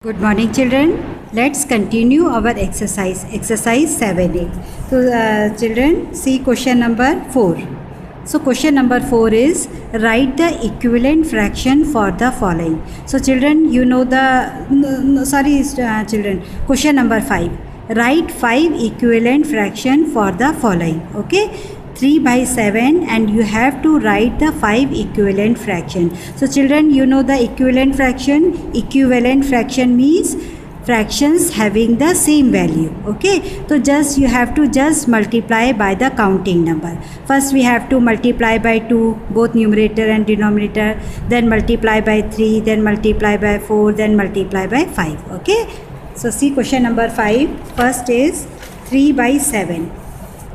Good morning, children. Let's continue our exercise 7a. So children, see question number 4. So question number 4 is write the equivalent fraction for the following. So children, you know children, question number 5. Write 5 equivalent fraction for the following. Okay, 3 by 7, and you have to write the 5 equivalent fraction. So children, you know the equivalent fraction. Equivalent fraction means fractions having the same value. Okay, so just you have to just multiply by the counting number. First we have to multiply by 2, both numerator and denominator, then multiply by 3, then multiply by 4, then multiply by 5. Okay, so see question number 5. First is 3 by 7.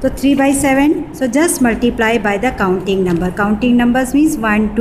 So 3 by 7, so just multiply by the counting number. Counting numbers means 1,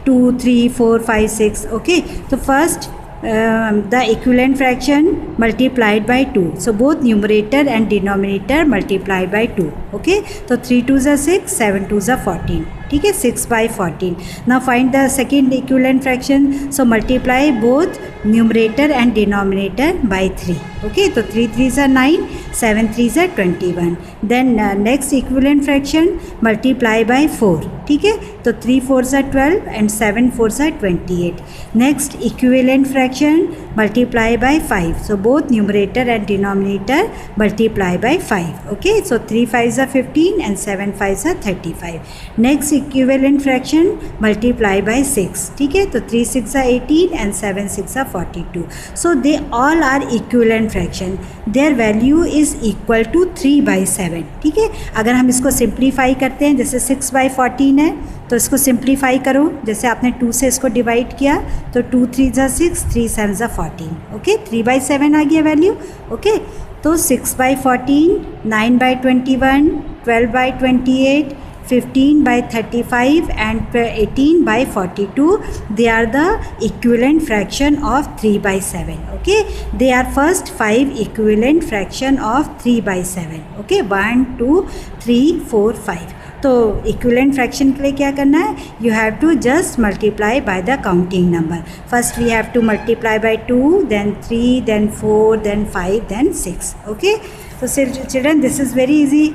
2, 3, 4, 5, 6. Okay, so first the equivalent fraction multiplied by 2. So both numerator and denominator multiplied by 2. Okay, so 3 2s are 6, 7 2s are 14. ठीक है, 6 by 14. Now find the second equivalent fraction. So multiply both numerator and denominator by 3. Okay, so 3 3s are 9, 7 3s are 21. Then next equivalent fraction multiply by 4. ठीक है, तो 3 4s are 12 and 7 4s are 28. Next equivalent fraction multiply by 5. So both numerator and denominator multiply by 5. Okay, so 3 5s are 15 and 7 5s are 35. Next equivalent fraction multiply by 6. ठीक है, तो 3 6 are 18 and 7 6 are 42. So they all are equivalent fraction. Their value is equal to 3 by 7. ठीक है, अगर हम इसको simplify करते हैं, जैसे 6 by 14 है, तो इसको सिंप्लीफाई करो. जैसे आपने 2 से इसको डिवाइड किया तो 2 3 are 6, 3 7 are 14. ओके, 3 by 7 आ गया वैल्यू. ओके, तो 6 by 14, 9 by 21, 12 by 28, 15 by 35 and 18 by 42. They are the equivalent fraction of 3 by 7. Okay, they are first 5 equivalent fraction of 3 by 7. Okay, 1 2 3 4 5. तो इक्विवेलेंट फ्रैक्शन के लिए क्या करना है? You have to just multiply by the counting number. First we have to multiply by 2, then 3, then 4, then 5, then 6. Okay, तो children this is very easy.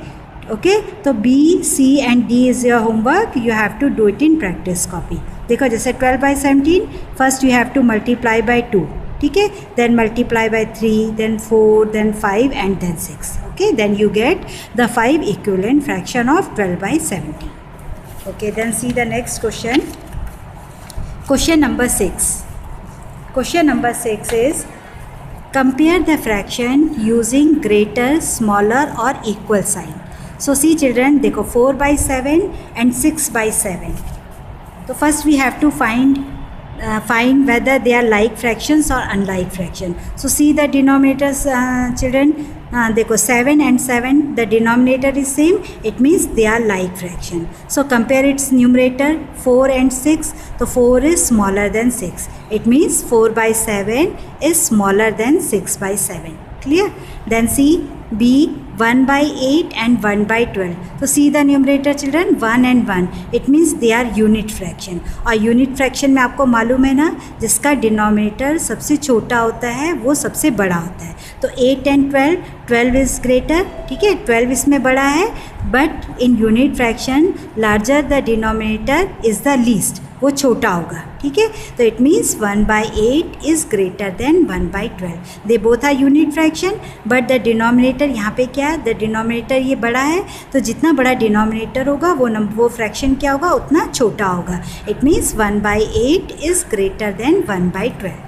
Okay, तो B, C and D is your homework. You have to do it in practice copy. देखो, जैसे 12 by 17, first you have to multiply by 2. ठीक है, then multiply by 3, then 4, then 5 and then 6. Okay, then you get the 5 equivalent fraction of 12 by 17. Okay, then see the next question. Question number 6. Question number 6 is compare the fraction using greater, smaller or equal sign. So see children, देखो 4 by 7 and 6 by 7. So first we have to find whether they are like fractions or unlike fraction. So see the denominators, children. देखो 7 and 7, the denominator is same. It means they are like fraction. So compare its numerator 4 and 6. So 4 is smaller than 6. It means 4 by 7 is smaller than 6 by 7. Clear? Then see B, 1 by 8 and 1 by 12. So see the numerator children, 1 and 1. It means they are unit fraction. और unit fraction में आपको मालूम है ना, जिसका denominator सबसे छोटा होता है वो सबसे बड़ा होता है. तो 8 and 12, 12 is greater. ठीक है, 12 इसमें बड़ा है. But in unit fraction larger the denominator is the least, वो छोटा होगा. ठीक है, तो it means 1 by 8 is greater than 1 by 12. They both are unit fraction, but the denominator यहाँ पे क्या है, द डिनोमिनेटर ये बड़ा है, तो जितना बड़ा डिनोमिनेटर होगा वो फ्रैक्शन क्या होगा, उतना छोटा होगा. It means 1 by 8 is greater than 1 by 12.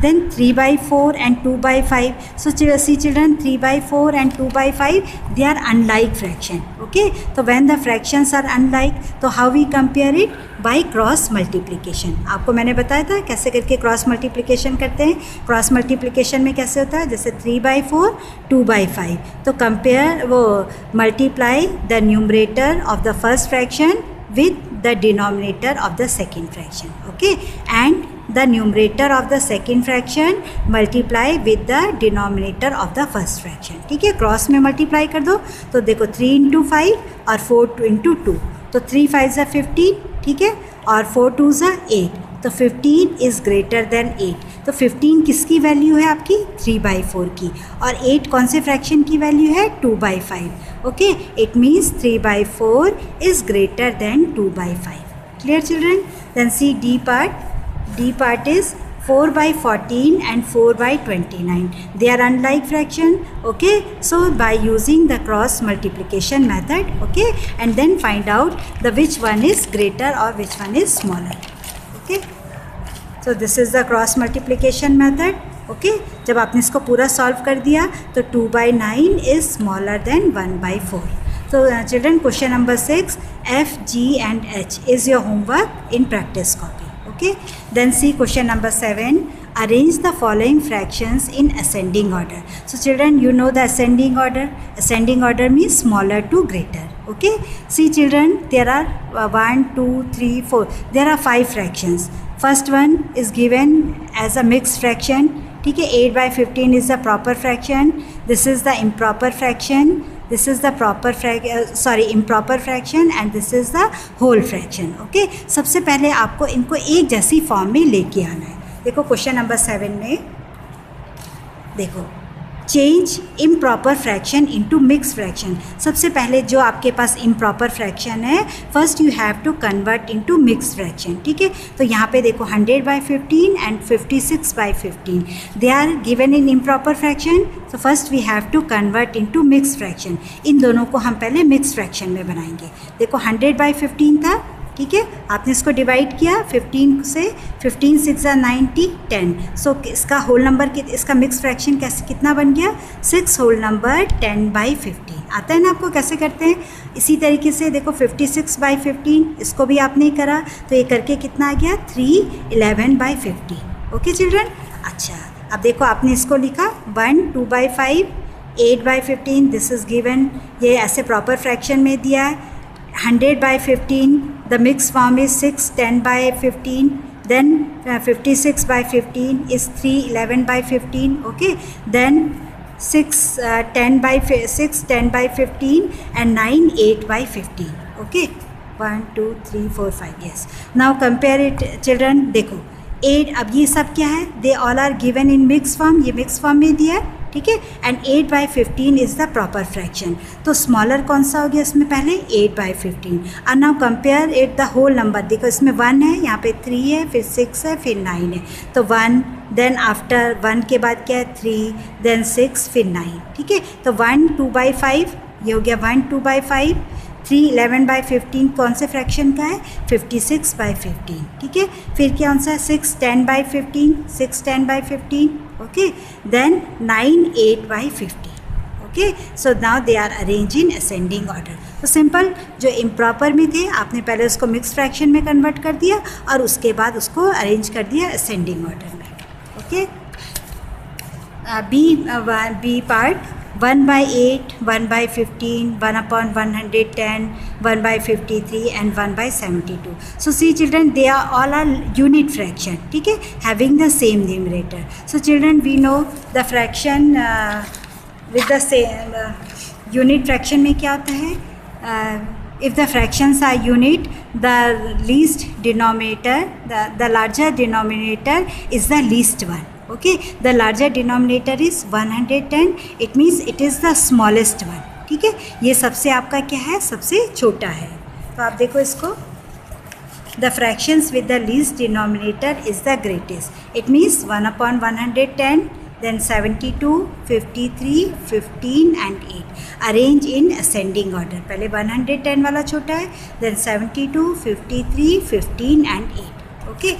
Then 3 by 4 and 2 by 5. So see children, 3 by 4 and 2 by 5, they are unlike fraction. Okay, so when the fractions are unlike, so how we compare it? By cross multiplication. आपको मैंने बताया था कैसे करके cross multiplication करते हैं. Cross multiplication में कैसे होता है, जैसे 3 by 4, 2 by 5. तो कंपेयर वो multiply the numerator of the first fraction with the denominator of the second fraction. Okay, and the numerator of the second fraction multiply with the denominator of the first fraction. ठीक है, cross में multiply कर दो. तो देखो 3 into 5 और 4 into 2. तो 3 5s are 15. ठीक है, और 4 2s are 8. तो 15 इज़ ग्रेटर देन 8, तो 15 किसकी वैल्यू है आपकी 3/4 की, और 8 कौन से फ्रैक्शन की वैल्यू है 2/5. Okay, it means 3/4 is greater then 2/5. Clear children? Then see D part. D part is 4/14 and 4/29. They are unlike fraction. Okay, so by using the cross multiplication method, okay, and then find out the which one is greater or which one is smaller. Okay, so this is the cross multiplication method. Okay, जब आपने इसको पूरा solve कर दिया तो 2/9 is smaller than 1/4. So children, question number 6, F, G and H is your homework in practice copy. Okay, then see question number 7, arrange the following fractions in ascending order. So children, you know the ascending order. Ascending order means smaller to greater. Okay, see children, there are 1, 2, 3, 4. There are 5 fractions. First one is given as a mixed fraction. ठीक है, 8/15 is the proper fraction. This is the improper fraction. This is the improper fraction and this is the whole fraction. Okay, सबसे पहले आपको इनको एक जैसी form में लेके आना है. देखो क्वेश्चन नंबर 7 में देखो, change improper fraction into mix fraction. सबसे पहले जो आपके पास इम्प्रॉपर फ्रैक्शन है, first you have to convert into mix fraction. ठीक है, तो यहाँ पे देखो 100/15 and 56/15 they are given in improper fraction. तो first we have to convert into mix fraction. इन दोनों को हम पहले मिक्स फ्रैक्शन में बनाएंगे. देखो 100/15 था, ठीक है, आपने इसको डिवाइड किया 15 से, 15 6 90 10. सो इसका होल नंबर इसका मिक्स फ्रैक्शन कैसे कितना बन गया 6 होल नंबर 10/15. आता है ना आपको कैसे करते हैं. इसी तरीके से देखो 56/15 इसको भी आपने करा तो ये करके कितना आ गया 311/50. ओके चिल्ड्रन, अच्छा अब देखो आपने इसको लिखा 1 2/5 8/15. दिस इज़ गिवन, ये ऐसे प्रॉपर फ्रैक्शन में दिया है. 100/15 the mixed form is 6 10/15, then 56/15 is 311/15. Okay, then 6 10/15 and 9 8/15. Okay, 1 2 3 4 5. Yes, now compare it children. देखो 8, अब ये सब क्या है, they all are given in mix form, ये मिक्स फॉर्म में दिया है. ठीक है, and 8/15 is the proper fraction. तो स्मॉलर कौन सा हो गया इसमें पहले 8/15. और now compare it the whole number. देखो इसमें 1 है, यहाँ पे 3 है, फिर 6 है, फिर 9 है. तो 1, देन आफ्टर 1 के बाद क्या है 3, देन 6, फिर 9. ठीक है, तो 1 2/5 ये हो गया 1 2/5. 3 11/15 कौन से फ्रैक्शन का है 56/15. ठीक है, फिर क्या आंसर है 6 10/15 6 10/15. Okay, then 9 8/50. Okay, so now they are arrange in ascending order. तो सिंपल, जो इम्प्रॉपर में थे आपने पहले उसको मिक्स फ्रैक्शन में कन्वर्ट कर दिया और उसके बाद उसको अरेंज कर दिया असेंडिंग ऑर्डर में. Okay, B part 1/8 1/15 1/110 1/53 and 1/72. So see children, they are all unit fraction. ठीक है, having the same numerator. So children, we know the fraction with the same unit fraction में क्या होता है, if the fractions are unit, the least denominator, the larger denominator is the least one. Okay, the larger denominator is 110. It means it is the smallest one. ठीक है, ये सबसे आपका क्या है, सबसे छोटा है. तो आप देखो इसको, the fractions with the least denominator is the greatest. It means 1/110, then 72, 53, 15 and 8. Arrange in ascending order. पहले 110 वाला छोटा है, then 72, 53, 15 and 8. Okay.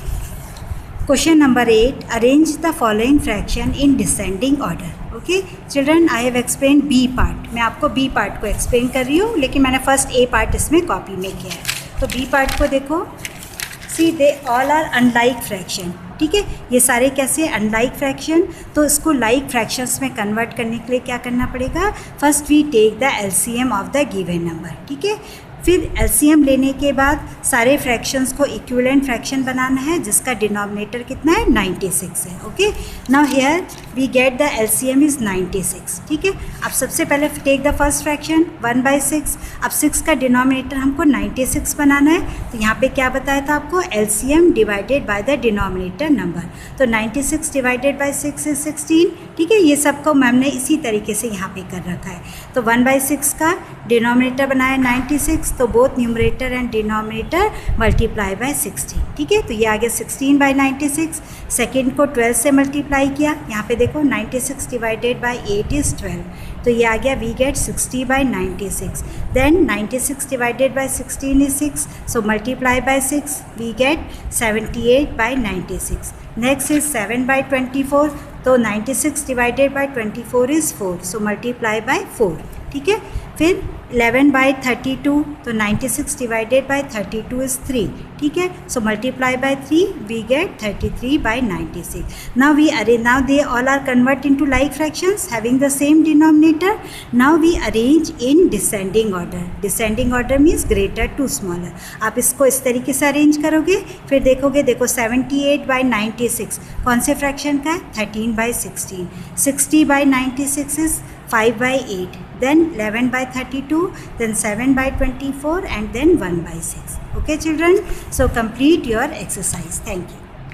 Question number 8, arrange the following fraction in descending order. Okay children, I have explained B part. मैं आपको B part को explain कर रही हूँ, लेकिन मैंने first A part इसमें copy में किया है. तो B part को देखो, see they all are unlike fraction. ठीक है, ये सारे कैसे अनलाइक फ्रैक्शन. तो इसको लाइक फ्रैक्शंस में कन्वर्ट करने के लिए क्या करना पड़ेगा, first we take the LCM of the given number. ठीक है, फिर एलसीएम लेने के बाद सारे फ्रैक्शंस को इक्विवेलेंट फ्रैक्शन बनाना है जिसका डिनोमिनेटर कितना है 96 है. Okay, now here we get the LCM is 96. ठीक है, अब सबसे पहले टेक द फर्स्ट फ्रैक्शन 1/6. अब 6 का डिनोमिनेटर हमको 96 बनाना है, तो यहाँ पे क्या बताया था आपको, LCM divided by the denominator number. तो 96 डिवाइडेड बाय 6 इज 16. ठीक है, ये सबको मैम ने इसी तरीके से यहाँ पे कर रखा है. तो 1/6 का डिनोमिनेटर बनाया 96, तो both numerator and denominator multiply by 16. ठीक है, तो ये आ गया 16/96. सेकेंड को 12 से मल्टीप्लाई किया, यहाँ पे देखो 96 डिवाइडेड बाय 8 इज़ 12, तो ये आ गया we get 60/96. Then 96 divided by 16 is 6, so multiply by 6 we get 78/96. Next is 7/24, तो 96 divided by 24 is 4, so multiply by 4. ठीक है, फिर 11/32, तो 96 डिवाइडेड बाय 32 इज़ 3. ठीक है, so multiply by 3 we get 33/96. Now we arrange, now they all are convert into like fractions having the same denominator. Now we arrange in descending order. Descending order means greater to smaller. आप इसको इस तरीके से arrange करोगे, फिर देखोगे, देखो 78/96 कौन से फ्रैक्शन का है, 13/16. 60/96 is 5/8, then 11/32, then 7/24, and then 1/6. Okay children, so complete your exercise. Thank you.